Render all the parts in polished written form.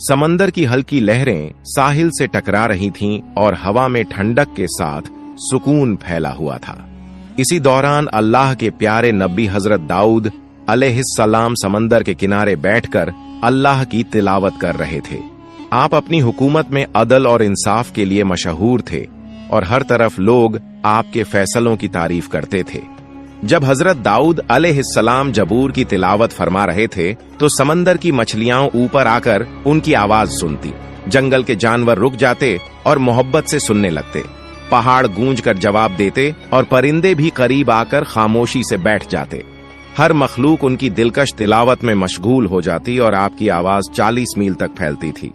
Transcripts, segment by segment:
समंदर की हल्की लहरें साहिल से टकरा रही थीं और हवा में ठंडक के साथ सुकून फैला हुआ था। इसी दौरान अल्लाह के प्यारे नबी हजरत दाऊद अलैहिस्सलाम समंदर के किनारे बैठकर अल्लाह की तिलावत कर रहे थे। आप अपनी हुकूमत में अदल और इंसाफ के लिए मशहूर थे और हर तरफ लोग आपके फैसलों की तारीफ करते थे। जब हजरत दाऊद अलैहिस्सलाम जबूर की तिलावत फरमा रहे थे तो समंदर की मछलियां ऊपर आकर उनकी आवाज सुनती, जंगल के जानवर रुक जाते और मोहब्बत से सुनने लगते, पहाड़ गूंज कर जवाब देते और परिंदे भी करीब आकर खामोशी से बैठ जाते। हर मखलूक उनकी दिलकश तिलावत में मशगूल हो जाती और आपकी आवाज 40 मील तक फैलती थी।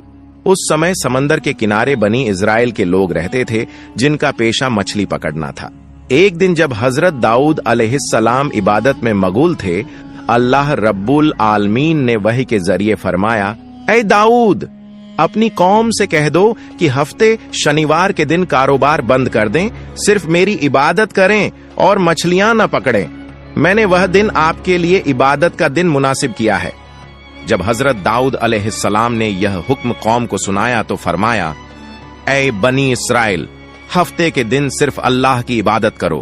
उस समय समंदर के किनारे बनी इजराइल के लोग रहते थे जिनका पेशा मछली पकड़ना था। एक दिन जब हजरत दाऊद अलैहिस्सलाम इबादत में मगूल थे, अल्लाह रब्बुल आलमीन ने वही के जरिए फरमाया, ऐ दाऊद, अपनी कौम से कह दो कि हफ्ते शनिवार के दिन कारोबार बंद कर दें, सिर्फ मेरी इबादत करें और मछलियां न पकड़ें। मैंने वह दिन आपके लिए इबादत का दिन मुनासिब किया है। जब हजरत दाऊद अलैहिस्सलाम ने यह हुक्म कौम को सुनाया तो फरमाया, ऐ बनी इस्राइल, हफ्ते के दिन सिर्फ अल्लाह की इबादत करो,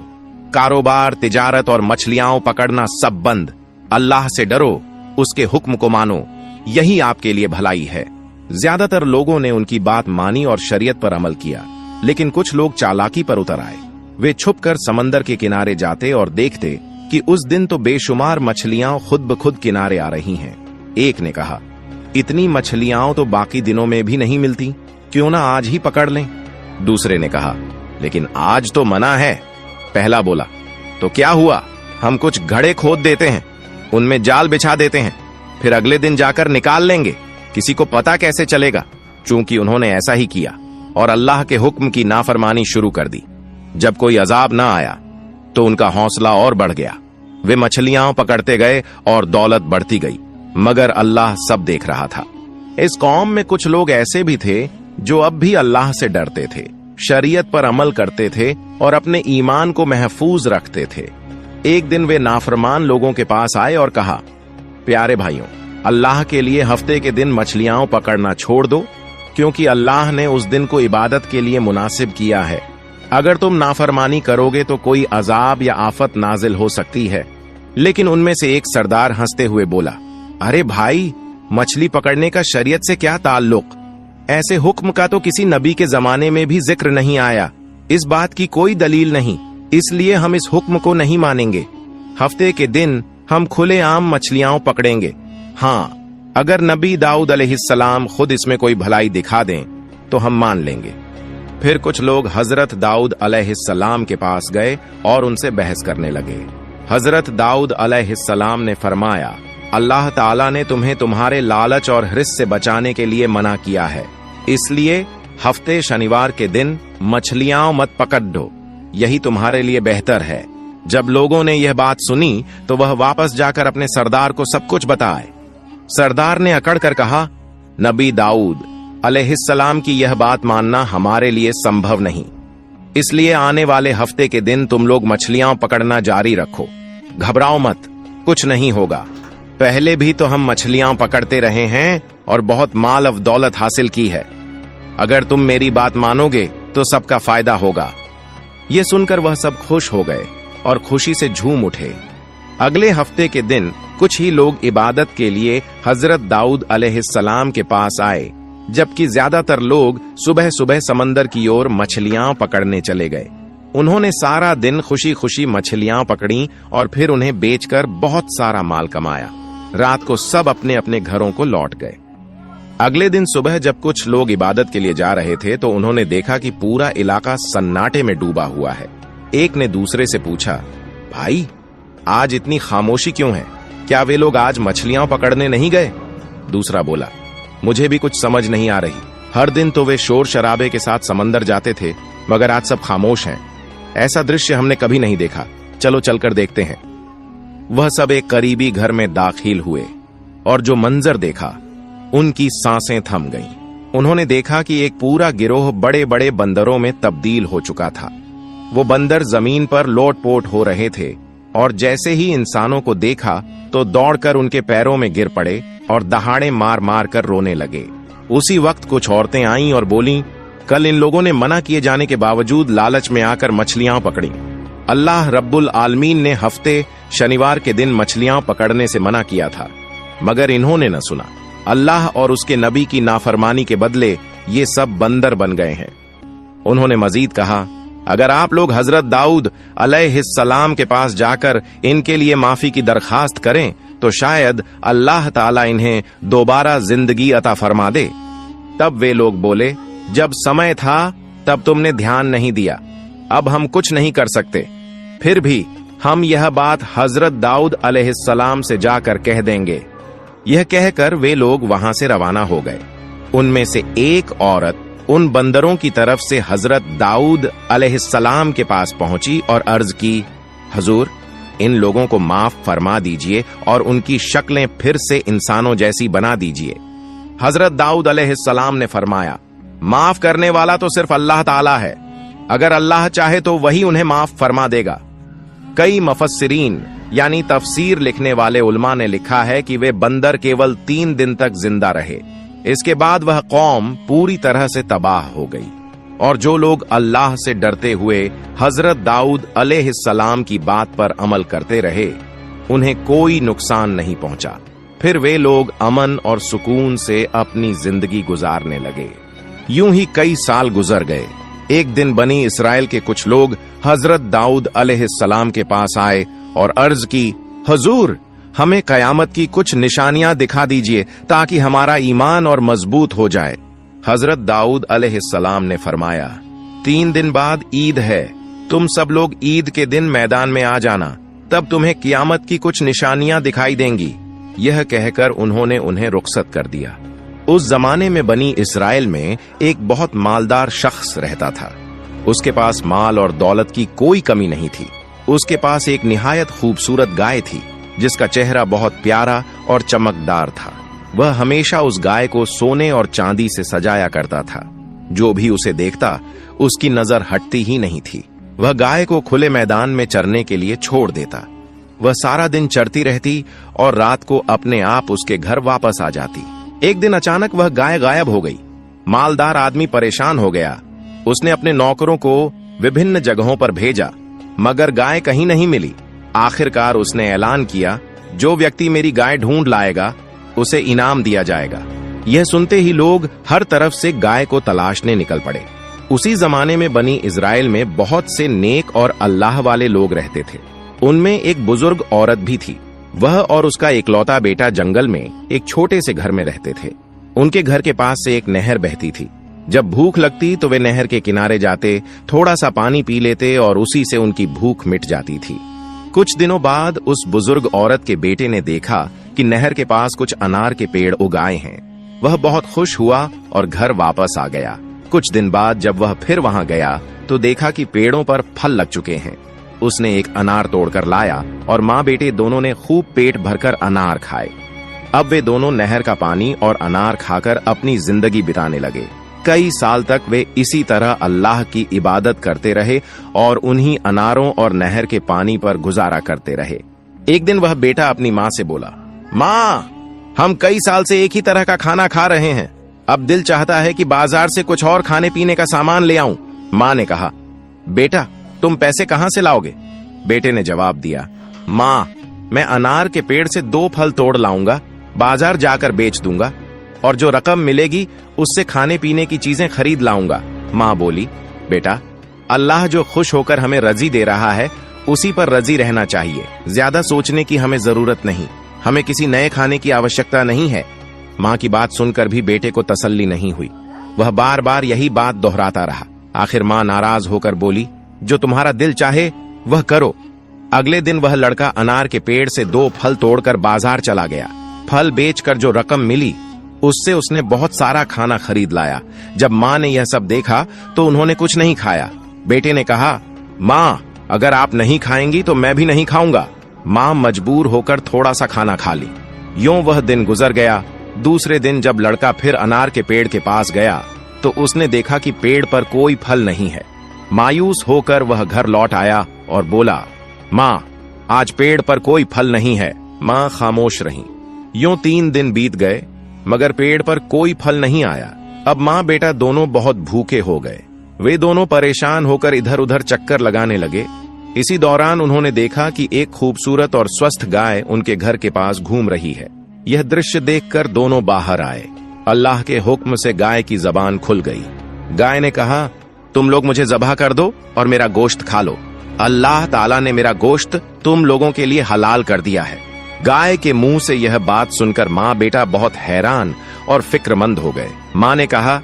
कारोबार, तिजारत और मछलियां पकड़ना सब बंद। अल्लाह से डरो, उसके हुक्म को मानो, यही आपके लिए भलाई है। ज्यादातर लोगों ने उनकी बात मानी और शरीयत पर अमल किया, लेकिन कुछ लोग चालाकी पर उतर आए। वे छुपकर समंदर के किनारे जाते और देखते कि उस दिन तो बेशुमार मछलियां खुद ब खुद किनारे आ रही हैं। एक ने कहा, इतनी मछलियां तो बाकी दिनों में भी नहीं मिलती, क्यों ना आज ही पकड़ लें। दूसरे ने कहा, लेकिन आज तो मना है। पहला बोला, तो क्या हुआ, हम कुछ घड़े खोद देते हैं, उनमें जाल बिछा देते हैं, फिर अगले दिन जाकर निकाल लेंगे, किसी को पता कैसे चलेगा। चूंकि उन्होंने ऐसा ही किया और अल्लाह के हुक्म की नाफरमानी शुरू कर दी। जब कोई अजाब ना आया तो उनका हौसला और बढ़ गया। वे मछलियां पकड़ते गए और दौलत बढ़ती गई, मगर अल्लाह सब देख रहा था। इस कौम में कुछ लोग ऐसे भी थे जो अब भी अल्लाह से डरते थे, शरीयत पर अमल करते थे और अपने ईमान को महफूज रखते थे। एक दिन वे नाफरमान लोगों के पास आए और कहा, प्यारे भाइयों, अल्लाह के लिए हफ्ते के दिन मछलियां पकड़ना छोड़ दो, क्योंकि अल्लाह ने उस दिन को इबादत के लिए मुनासिब किया है। अगर तुम नाफरमानी करोगे तो कोई अजाब या आफत नाजिल हो सकती है। लेकिन उनमें से एक सरदार हंसते हुए बोला, अरे भाई, मछली पकड़ने का शरीयत से क्या ताल्लुक? ऐसे हुक्म का तो किसी नबी के जमाने में भी जिक्र नहीं आया। इस बात की कोई दलील नहीं, इसलिए हम इस हुक्म को नहीं मानेंगे। हफ्ते के दिन हम खुलेआम मछलियां पकड़ेंगे। हाँ, अगर नबी दाऊद अलैहिस्सलाम खुद इसमें कोई भलाई दिखा दें तो हम मान लेंगे। फिर कुछ लोग हजरत दाऊद अलैहिस्सलाम के पास गए और उनसे बहस करने लगे। हजरत दाऊद अलैहिस्सलाम ने फरमाया, अल्लाह ताला ने तुम्हें तुम्हारे लालच और हिर्स से बचाने के लिए मना किया है, इसलिए हफ्ते शनिवार के दिन मछलियां मत पकड़ दो, यही तुम्हारे लिए बेहतर है। जब लोगों ने यह बात सुनी तो वह वापस जाकर अपने सरदार को सब कुछ बताए। सरदार ने अकड़ कर कहा, नबी दाऊद अलैहिस्सलाम की यह बात मानना हमारे लिए संभव नहीं, इसलिए आने वाले हफ्ते के दिन तुम लोग मछलियां पकड़ना जारी रखो। घबराओ मत, कुछ नहीं होगा। पहले भी तो हम मछलियां पकड़ते रहे हैं और बहुत माल और दौलत हासिल की है। अगर तुम मेरी बात मानोगे तो सबका फायदा होगा। ये सुनकर वह सब खुश हो गए और खुशी से झूम उठे। अगले हफ्ते के दिन कुछ ही लोग इबादत के लिए हजरत दाऊद अलैहिस्सलाम के पास आए, जबकि ज्यादातर लोग सुबह सुबह समंदर की ओर मछलियां पकड़ने चले गए। उन्होंने सारा दिन खुशी खुशी मछलियां पकड़ी और फिर उन्हें बेचकर बहुत सारा माल कमाया। रात को सब अपने अपने घरों को लौट गए। अगले दिन सुबह जब कुछ लोग इबादत के लिए जा रहे थे तो उन्होंने देखा कि पूरा इलाका सन्नाटे में डूबा हुआ है। एक ने दूसरे से पूछा, भाई, आज इतनी खामोशी क्यों है? क्या वे लोग आज मछलियां पकड़ने नहीं गए? दूसरा बोला, मुझे भी कुछ समझ नहीं आ रही। हर दिन तो वे शोर शराबे के साथ समंदर जाते थे, मगर आज सब खामोश हैं। ऐसा दृश्य हमने कभी नहीं देखा, चलो चलकर देखते हैं। वह सब एक करीबी घर में दाखिल हुए और जो मंजर देखा, उनकी सांसें थम गईं। उन्होंने देखा कि एक पूरा गिरोह बड़े बड़े बंदरों में तब्दील हो चुका था। वो बंदर जमीन पर लोटपोट हो रहे थे और जैसे ही इंसानों को देखा तो दौड़कर उनके पैरों में गिर पड़े और दहाड़े मार मार कर रोने लगे। उसी वक्त कुछ औरतें आईं और बोलीं, कल इन लोगों ने मना किए जाने के बावजूद लालच में आकर मछलियां पकड़ी। अल्लाह रब्बुल आलमीन ने हफ्ते शनिवार के दिन मछलियां पकड़ने से मना किया था, मगर इन्होंने न सुना। अल्लाह और उसके नबी की नाफरमानी के बदले ये सब बंदर बन गए हैं। उन्होंने मजीद कहा, अगर आप लोग हजरत दाऊद अलैहिस्सलाम के पास जाकर इनके लिए माफी की दरखास्त करें तो शायद अल्लाह ताला इन्हें दोबारा जिंदगी अता फरमा दे। तब वे लोग बोले, जब समय था तब तुमने ध्यान नहीं दिया, अब हम कुछ नहीं कर सकते। फिर भी हम यह बात हजरत दाऊद अलैहिस्सलाम से जाकर कह देंगे। यह कहकर वे लोग वहां से रवाना हो गए। उनमें से एक औरत उन बंदरों की तरफ से हजरत दाऊद अलैहिस्सलाम के पास पहुंची और अर्ज की, हजूर, इन लोगों को माफ फरमा दीजिए और उनकी शक्लें फिर से इंसानों जैसी बना दीजिए। हजरत दाऊद अलैहिस्सलाम ने फरमाया, माफ करने वाला तो सिर्फ अल्लाह ताला है, अगर अल्लाह चाहे तो वही उन्हें माफ फरमा देगा। कई मुफस्सिरीन यानी तफसीर लिखने वाले उलमा ने लिखा है कि वे बंदर केवल 3 दिन तक जिंदा रहे। इसके बाद वह कौम पूरी तरह से तबाह हो गई और जो लोग अल्लाह से डरते हुए हजरत दाऊद अलैहिस्सलाम की बात पर अमल करते रहे, उन्हें कोई नुकसान नहीं पहुंचा। फिर वे लोग अमन और सुकून से अपनी जिंदगी गुजारने लगे। यूं ही कई साल गुजर गए। एक दिन बनी इसराइल के कुछ लोग हजरत दाऊद अलैहिस्सलाम के पास आए और अर्ज की, हजूर, हमें कयामत की कुछ निशानियां दिखा दीजिए ताकि हमारा ईमान और मजबूत हो जाए। हजरत दाऊद अलैहिस्सलाम ने फरमाया, 3 दिन बाद ईद है, तुम सब लोग ईद के दिन मैदान में आ जाना, तब तुम्हें कियामत की कुछ निशानियां दिखाई देंगी। यह कहकर उन्होंने उन्हें रुखसत कर दिया। उस जमाने में बनी इसराइल में एक बहुत मालदार शख्स रहता था। उसके पास माल और दौलत की कोई कमी नहीं थी। उसके पास एक निहायत खूबसूरत गाय थी जिसका चेहरा बहुत प्यारा और चमकदार था। वह हमेशा उस गाय को सोने और चांदी से सजाया करता था। जो भी उसे देखता उसकी नजर हटती ही नहीं थी। वह गाय को खुले मैदान में चरने के लिए छोड़ देता। वह सारा दिन चरती रहती और रात को अपने आप उसके घर वापस आ जाती। एक दिन अचानक वह गाय गायब हो गई। मालदार आदमी परेशान हो गया। उसने अपने नौकरों को विभिन्न जगहों पर भेजा, मगर गाय कहीं नहीं मिली। आखिरकार उसने ऐलान किया, जो व्यक्ति मेरी गाय ढूंढ लाएगा उसे इनाम दिया जाएगा। यह सुनते ही लोग हर तरफ से गाय को तलाशने निकल पड़े। उसी जमाने में बनी इजराइल में बहुत से नेक और अल्लाह वाले लोग रहते थे। उनमें एक बुजुर्ग औरत भी थी। वह और उसका इकलौता बेटा जंगल में एक छोटे से घर में रहते थे। उनके घर के पास से एक नहर बहती थी। जब भूख लगती तो वे नहर के किनारे जाते, थोड़ा सा पानी पी लेते और उसी से उनकी भूख मिट जाती थी। कुछ दिनों बाद उस बुजुर्ग औरत के बेटे ने देखा कि नहर के पास कुछ अनार के पेड़ उगाए हैं। वह बहुत खुश हुआ और घर वापस आ गया। कुछ दिन बाद जब वह फिर वहां गया तो देखा कि पेड़ों पर फल लग चुके हैं। उसने एक अनार तोड़कर लाया और माँ बेटे दोनों ने खूब पेट भरकर अनार खाए। अब वे दोनों नहर का पानी और अनार खाकर अपनी जिंदगी बिताने लगे। कई साल तक वे इसी तरह अल्लाह की इबादत करते रहे और उन्हीं अनारों और नहर के पानी पर गुजारा करते रहे। एक दिन वह बेटा अपनी माँ से बोला, माँ, हम कई साल से एक ही तरह का खाना खा रहे हैं, अब दिल चाहता है कि बाजार से कुछ और खाने पीने का सामान ले आऊं। माँ ने कहा, बेटा, तुम पैसे कहां से लाओगे? बेटे ने जवाब दिया, माँ, मैं अनार के पेड़ से 2 फल तोड़ लाऊंगा, बाजार जाकर बेच दूंगा और जो रकम मिलेगी उससे खाने पीने की चीजें खरीद लाऊंगा। माँ बोली, बेटा, अल्लाह जो खुश होकर हमें रजी दे रहा है उसी पर रजी रहना चाहिए। ज्यादा सोचने की हमें जरूरत नहीं, हमें किसी नए खाने की आवश्यकता नहीं है। माँ की बात सुनकर भी बेटे को तसल्ली नहीं हुई। वह बार बार यही बात दोहराता रहा। आखिर माँ नाराज होकर बोली, जो तुम्हारा दिल चाहे वह करो। अगले दिन वह लड़का अनार के पेड़ से 2 फल तोड़कर बाजार चला गया। फल बेचकर जो रकम मिली उससे उसने बहुत सारा खाना खरीद लाया। जब माँ ने यह सब देखा तो उन्होंने कुछ नहीं खाया। बेटे ने कहा, माँ, अगर आप नहीं खाएंगी तो मैं भी नहीं खाऊंगा। माँ मजबूर होकर थोड़ा सा खाना खा ली। यूं वह दिन गुजर गया। दूसरे दिन जब लड़का फिर अनार के पेड़ के पास गया तो उसने देखा कि पेड़ पर कोई फल नहीं है। मायूस होकर वह घर लौट आया और बोला, माँ, आज पेड़ पर कोई फल नहीं है। माँ खामोश रहीं। यूं 3 दिन बीत गए। मगर पेड़ पर कोई फल नहीं आया। अब माँ बेटा दोनों बहुत भूखे हो गए। वे दोनों परेशान होकर इधर उधर चक्कर लगाने लगे। इसी दौरान उन्होंने देखा कि एक खूबसूरत और स्वस्थ गाय उनके घर के पास घूम रही है। यह दृश्य देखकर दोनों बाहर आए। अल्लाह के हुक्म से गाय की जबान खुल गई। गाय ने कहा, तुम लोग मुझे ज़बह कर दो और मेरा गोश्त खा लो। अल्लाह ताला ने मेरा गोश्त तुम लोगों के लिए हलाल कर दिया है। गाय के मुंह से यह बात सुनकर माँ बेटा बहुत हैरान और फिक्रमंद हो गए। माँ ने कहा,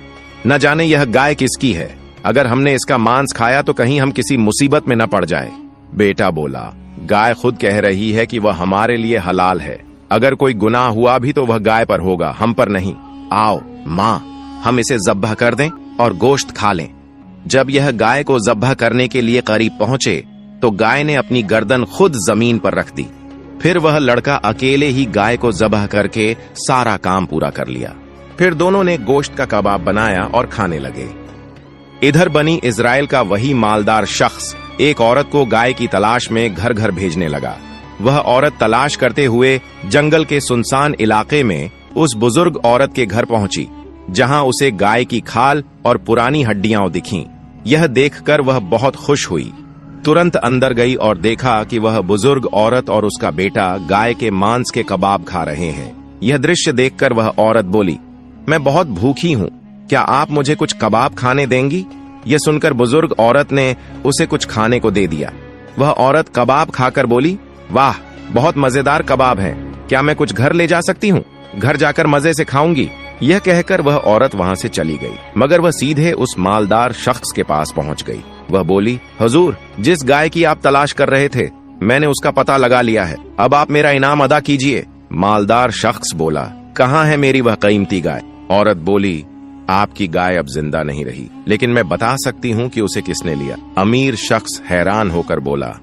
न जाने यह गाय किसकी है। अगर हमने इसका मांस खाया तो कहीं हम किसी मुसीबत में न पड़ जाए। बेटा बोला, गाय खुद कह रही है कि वह हमारे लिए हलाल है। अगर कोई गुनाह हुआ भी तो वह गाय पर होगा, हम पर नहीं। आओ माँ, हम इसे ज़ब्ह कर दें और गोश्त खा लें। जब यह गाय को ज़ब्ह करने के लिए करीब पहुंचे तो गाय ने अपनी गर्दन खुद जमीन पर रख दी। फिर वह लड़का अकेले ही गाय को ज़ब्ह करके सारा काम पूरा कर लिया। फिर दोनों ने गोश्त का कबाब बनाया और खाने लगे। इधर बनी इजराइल का वही मालदार शख्स एक औरत को गाय की तलाश में घर घर भेजने लगा। वह औरत तलाश करते हुए जंगल के सुनसान इलाके में उस बुजुर्ग औरत के घर पहुंची, जहां उसे गाय की खाल और पुरानी हड्डियां दिखीं। यह देखकर वह बहुत खुश हुई। तुरंत अंदर गई और देखा कि वह बुजुर्ग औरत और उसका बेटा गाय के मांस के कबाब खा रहे हैं। यह दृश्य देखकर वह औरत बोली, मैं बहुत भूखी हूँ, क्या आप मुझे कुछ कबाब खाने देंगी? यह सुनकर बुजुर्ग औरत ने उसे कुछ खाने को दे दिया। वह औरत कबाब खाकर बोली, वाह, बहुत मजेदार कबाब हैं। क्या मैं कुछ घर ले जा सकती हूँ? घर जाकर मजे से खाऊंगी। यह कहकर वह औरत वहां से चली गई, मगर वह सीधे उस मालदार शख्स के पास पहुंच गई। वह बोली, हुजूर, जिस गाय की आप तलाश कर रहे थे मैंने उसका पता लगा लिया है। अब आप मेरा इनाम अदा कीजिए। मालदार शख्स बोला, कहाँ है मेरी वह कीमती गाय? औरत बोली, आपकी गाय अब जिंदा नहीं रही, लेकिन मैं बता सकती हूँ कि उसे किसने लिया। अमीर शख्स हैरान होकर बोला,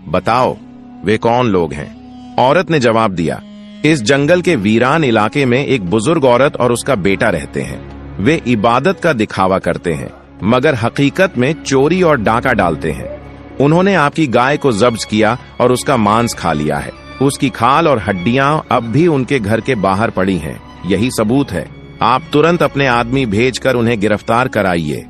बताओ, वे कौन लोग हैं? औरत ने जवाब दिया, इस जंगल के वीरान इलाके में एक बुजुर्ग औरत और उसका बेटा रहते हैं। वे इबादत का दिखावा करते हैं, मगर हकीकत में चोरी और डाका डालते हैं। उन्होंने आपकी गाय को जब्त किया और उसका मांस खा लिया है। उसकी खाल और हड्डियां अब भी उनके घर के बाहर पड़ी हैं। यही सबूत है। आप तुरंत अपने आदमी भेजकर उन्हें गिरफ्तार कराइए।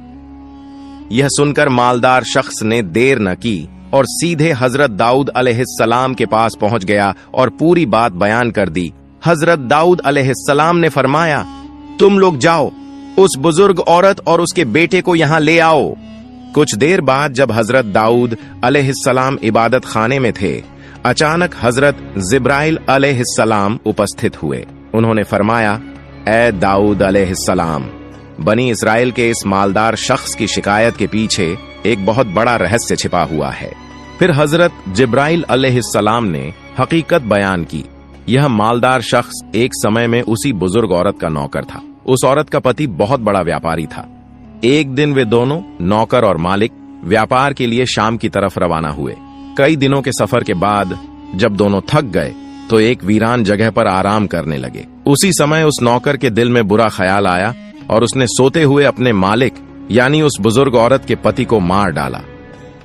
यह सुनकर मालदार शख्स ने देर न की और सीधे हजरत दाऊद अलैहिस्सलाम के पास पहुंच गया और पूरी बात बयान कर दी। हजरत दाऊद अलैहिस्सलाम ने फरमाया, तुम लोग जाओ, उस बुजुर्ग औरत और उसके बेटे को यहाँ ले आओ। कुछ देर बाद जब हजरत दाऊद अलैहिस्सलाम इबादत खाने में थे, अचानक हजरत जिब्राइल अलैहिस्सलाम उपस्थित हुए। उन्होंने फरमाया, ए दाऊद अलैहिस्सलाम, बनी इस्राइल के इस मालदार शख्स की शिकायत के पीछे एक बहुत बड़ा रहस्य छिपा हुआ है। फिर हजरत जिब्राइल अलैहिस्सलाम ने हकीकत बयान की। यह मालदार शख्स एक समय में उसी बुजुर्ग औरत का नौकर था। उस औरत का पति बहुत बड़ा व्यापारी था। एक दिन वे दोनों, नौकर और मालिक, व्यापार के लिए शाम की तरफ रवाना हुए। कई दिनों के सफर के बाद जब दोनों थक गए तो एक वीरान जगह पर आराम करने लगे। उसी समय उस नौकर के दिल में बुरा ख्याल आया और उसने सोते हुए अपने मालिक यानी उस बुजुर्ग औरत के पति को मार डाला।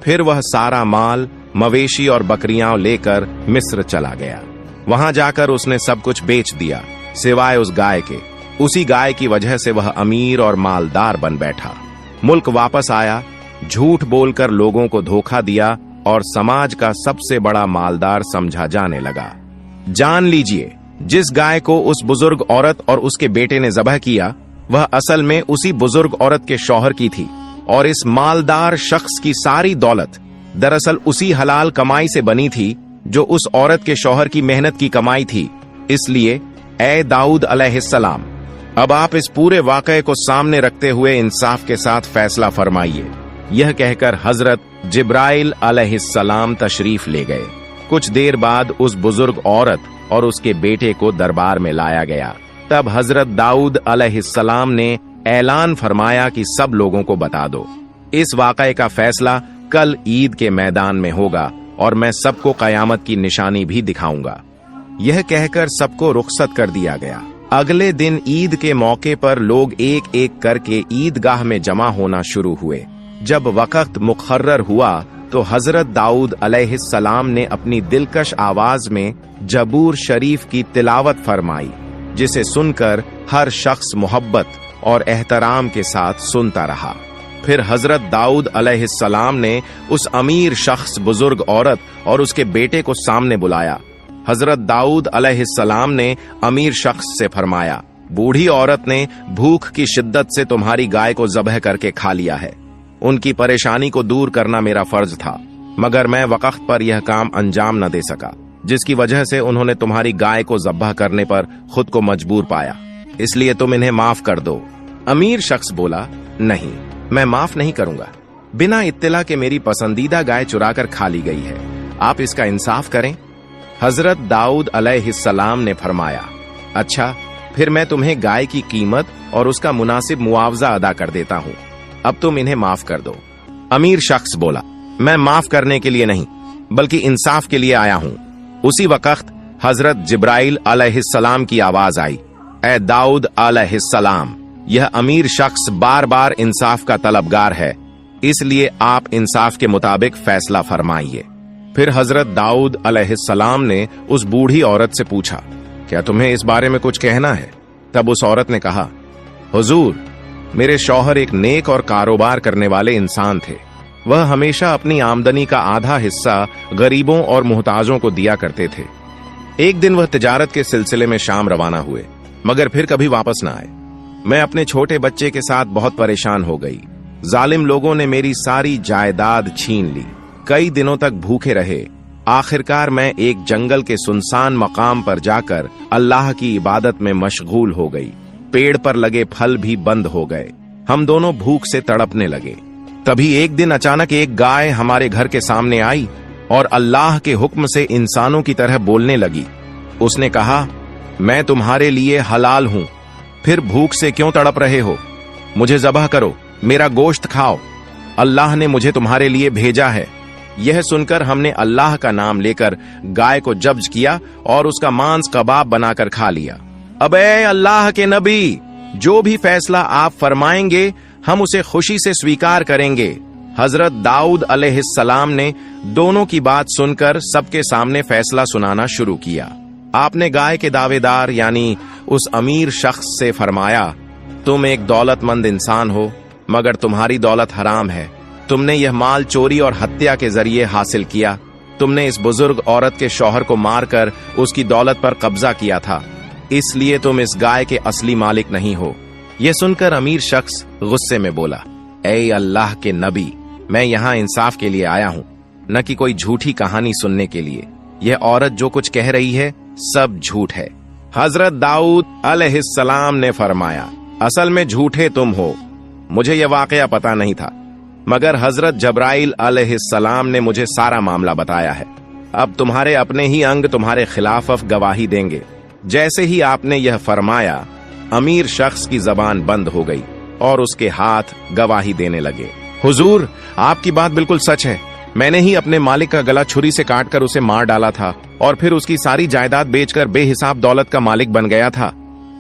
फिर वह सारा माल, मवेशी और बकरियां लेकर मिस्र चला गया। वहां जाकर उसने सब कुछ बेच दिया सिवाय उस गाय के। उसी गाय की वजह से वह अमीर और मालदार बन बैठा। मुल्क वापस आया, झूठ बोलकर लोगों को धोखा दिया और समाज का सबसे बड़ा मालदार समझा जाने लगा। जान लीजिए, जिस गाय को उस बुजुर्ग औरत और उसके बेटे ने ज़बह किया वह असल में उसी बुजुर्ग औरत के शौहर की थी, और इस मालदार शख्स की सारी दौलत दरअसल उसी हलाल कमाई से बनी थी जो उस औरत के शौहर की मेहनत की कमाई थी। इसलिए ए दाऊद अलैहिस्सलाम, अब आप इस पूरे वाकये को सामने रखते हुए इंसाफ के साथ फैसला फरमाइए। यह कहकर हजरत जिब्राइल अलैहिस्सलाम तशरीफ ले गए। कुछ देर बाद उस बुजुर्ग औरत और उसके बेटे को दरबार में लाया गया। तब हजरत दाऊद अलैहिस्सलाम ने ऐलान फरमाया कि सब लोगों को बता दो, इस वाकये का फैसला कल ईद के मैदान में होगा और मैं सबको कयामत की निशानी भी दिखाऊंगा। यह कहकर सबको रुखसत कर दिया गया। अगले दिन ईद के मौके पर लोग एक एक करके ईदगाह में जमा होना शुरू हुए। जब वक्त मुकर्रर हुआ तो हजरत दाऊद अलैहिस्सलाम ने अपनी दिलकश आवाज में जबूर शरीफ की तिलावत फरमाई। जिसे सुनकर हर शख्स मोहब्बत और एहतराम के साथ सुनता रहा। फिर हजरत दाऊद अलैहिस्सलाम ने उस अमीर शख्स, बुजुर्ग औरत और उसके बेटे को सामने बुलाया। हजरत दाऊद अलैहिस्सलाम ने अमीर शख्स से फरमाया, बूढ़ी औरत ने भूख की शिद्दत से तुम्हारी गाय को ज़बह करके खा लिया है। उनकी परेशानी को दूर करना मेरा फर्ज था, मगर मैं वक्त पर यह काम अंजाम न दे सका, जिसकी वजह से उन्होंने तुम्हारी गाय को ज़बह करने पर खुद को मजबूर पाया। इसलिए तुम इन्हें माफ कर दो। अमीर शख्स बोला, नहीं, मैं माफ नहीं करूंगा। बिना इत्तला के मेरी पसंदीदा गाय चुराकर खा ली गई है, आप इसका इंसाफ करें। हजरत दाऊद अलैहिस्सलाम ने फरमाया, अच्छा, फिर मैं तुम्हें गाय की कीमत और उसका मुनासिब मुआवजा अदा कर देता हूं। अब तुम इन्हें माफ कर दो। अमीर शख्स बोला, मैं माफ करने के लिए नहीं, बल्कि इंसाफ के लिए आया हूं। उसी वक्त हजरत जिब्राइल अलैहिस्सलाम की आवाज आई, ए दाऊद अलैहिस्सलाम, यह अमीर शख्स बार बार इंसाफ का तलबगार है, इसलिए आप इंसाफ के मुताबिक फैसला फरमाइए। फिर हजरत दाऊद अलैहिस्सलाम ने उस बूढ़ी औरत से पूछा, क्या तुम्हें इस बारे में कुछ कहना है? तब उस औरत ने कहा, हुजूर, मेरे शौहर एक नेक और कारोबार करने वाले इंसान थे। वह हमेशा अपनी आमदनी का आधा हिस्सा गरीबों और मुहताजों को दिया करते थे। एक दिन वह तिजारत के सिलसिले में शाम रवाना हुए, मगर फिर कभी वापस न आए। मैं अपने छोटे बच्चे के साथ बहुत परेशान हो गई। जालिम लोगों ने मेरी सारी जायदाद छीन ली। कई दिनों तक भूखे रहे। आखिरकार मैं एक जंगल के सुनसान मकाम पर जाकर अल्लाह की इबादत में मशगूल हो गई। पेड़ पर लगे फल भी बंद हो गए। हम दोनों भूख से तड़पने लगे। तभी एक दिन अचानक एक गाय हमारे घर के सामने आई और अल्लाह के हुक्म से इंसानों की तरह बोलने लगी। उसने कहा, मैं तुम्हारे लिए हलाल हूं, फिर भूख से क्यों तड़प रहे हो? मुझे ज़बह करो, मेरा गोश्त खाओ, अल्लाह ने मुझे तुम्हारे लिए भेजा है। यह सुनकर हमने अल्लाह का नाम लेकर गाय को जब्ज किया और उसका मांस कबाब बनाकर खा लिया। अब ए अल्लाह के नबी, जो भी फैसला आप फरमाएंगे हम उसे खुशी से स्वीकार करेंगे। हजरत दाऊद अलैहिस्सलाम ने दोनों की बात सुनकर सबके सामने फैसला सुनाना शुरू किया। आपने गाय के दावेदार यानी उस अमीर शख्स से फरमाया, तुम एक दौलतमंद इंसान हो, मगर तुम्हारी दौलत हराम है। तुमने यह माल चोरी और हत्या के जरिए हासिल किया। तुमने इस बुजुर्ग औरत के शौहर को मारकर उसकी दौलत पर कब्जा किया था, इसलिए तुम इस गाय के असली मालिक नहीं हो। यह सुनकर अमीर शख्स गुस्से में बोला, ए अल्लाह के नबी, मैं यहाँ इंसाफ के लिए आया हूँ, न कि कोई झूठी कहानी सुनने के लिए। यह औरत जो कुछ कह रही है सब झूठ है। हजरत दाऊद अलैहिस्सलाम ने फरमाया, असल में झूठे तुम हो, मुझे यह वाकया पता नहीं था, मगर हजरत जब्राइल अलैहिस्सलाम ने मुझे सारा मामला बताया है। अब तुम्हारे अपने ही अंग तुम्हारे खिलाफ गवाही देंगे। जैसे ही आपने यह फरमाया, अमीर शख्स की जबान बंद हो गई और उसके हाथ गवाही देने लगे। हुजूर, आपकी बात बिल्कुल सच है। मैंने ही अपने मालिक का गला छुरी से काटकर उसे मार डाला था और फिर उसकी सारी जायदाद बेचकर बेहिसाब दौलत का मालिक बन गया था।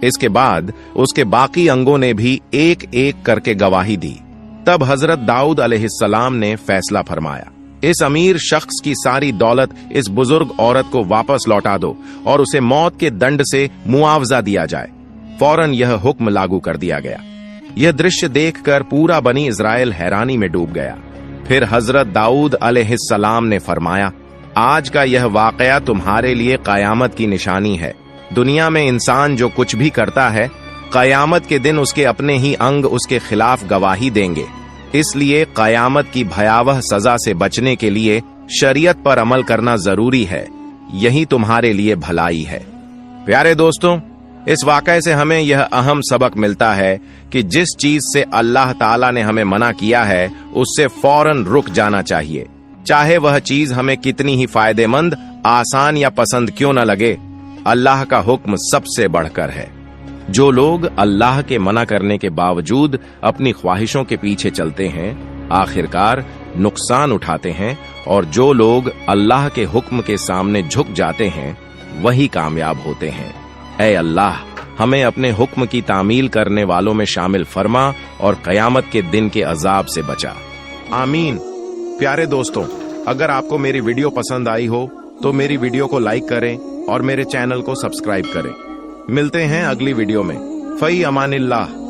इसके बाद उसके बाकी अंगों ने भी एक एक करके गवाही दी। तब हजरत दाऊद अलैहिस्सलाम ने फैसला फरमाया, इस अमीर शख्स की सारी दौलत इस बुजुर्ग औरत को वापस लौटा दो और उसे मौत के दंड से मुआवजा दिया जाए। फौरन यह हुक्म लागू कर दिया गया। यह दृश्य देखकर पूरा बनी इज़राइल हैरानी में डूब गया। फिर हजरत दाऊद अलैहिस्सलाम ने फरमाया, आज का यह वाकया तुम्हारे लिए कयामत की निशानी है। दुनिया में इंसान जो कुछ भी करता है, कयामत के दिन उसके अपने ही अंग उसके खिलाफ गवाही देंगे। इसलिए कयामत की भयावह सजा से बचने के लिए शरीयत पर अमल करना जरूरी है। यही तुम्हारे लिए भलाई है। प्यारे दोस्तों, इस वाकये से हमें यह अहम सबक मिलता है कि जिस चीज से अल्लाह ताला ने हमें मना किया है, उससे फौरन रुक जाना चाहिए, चाहे वह चीज हमें कितनी ही फायदेमंद, आसान या पसंद क्यों न लगे। अल्लाह का हुक्म सबसे बढ़कर है। जो लोग अल्लाह के मना करने के बावजूद अपनी ख्वाहिशों के पीछे चलते हैं, आखिरकार नुकसान उठाते हैं, और जो लोग अल्लाह के हुक्म के सामने झुक जाते हैं, वही कामयाब होते हैं। ऐ अल्लाह, हमें अपने हुक्म की तामील करने वालों में शामिल फरमा और कयामत के दिन के अजाब से बचा। आमीन। प्यारे दोस्तों, अगर आपको मेरी वीडियो पसंद आई हो तो मेरी वीडियो को लाइक करें और मेरे चैनल को सब्सक्राइब करें। मिलते हैं अगली वीडियो में। फई अमानिल्लाह।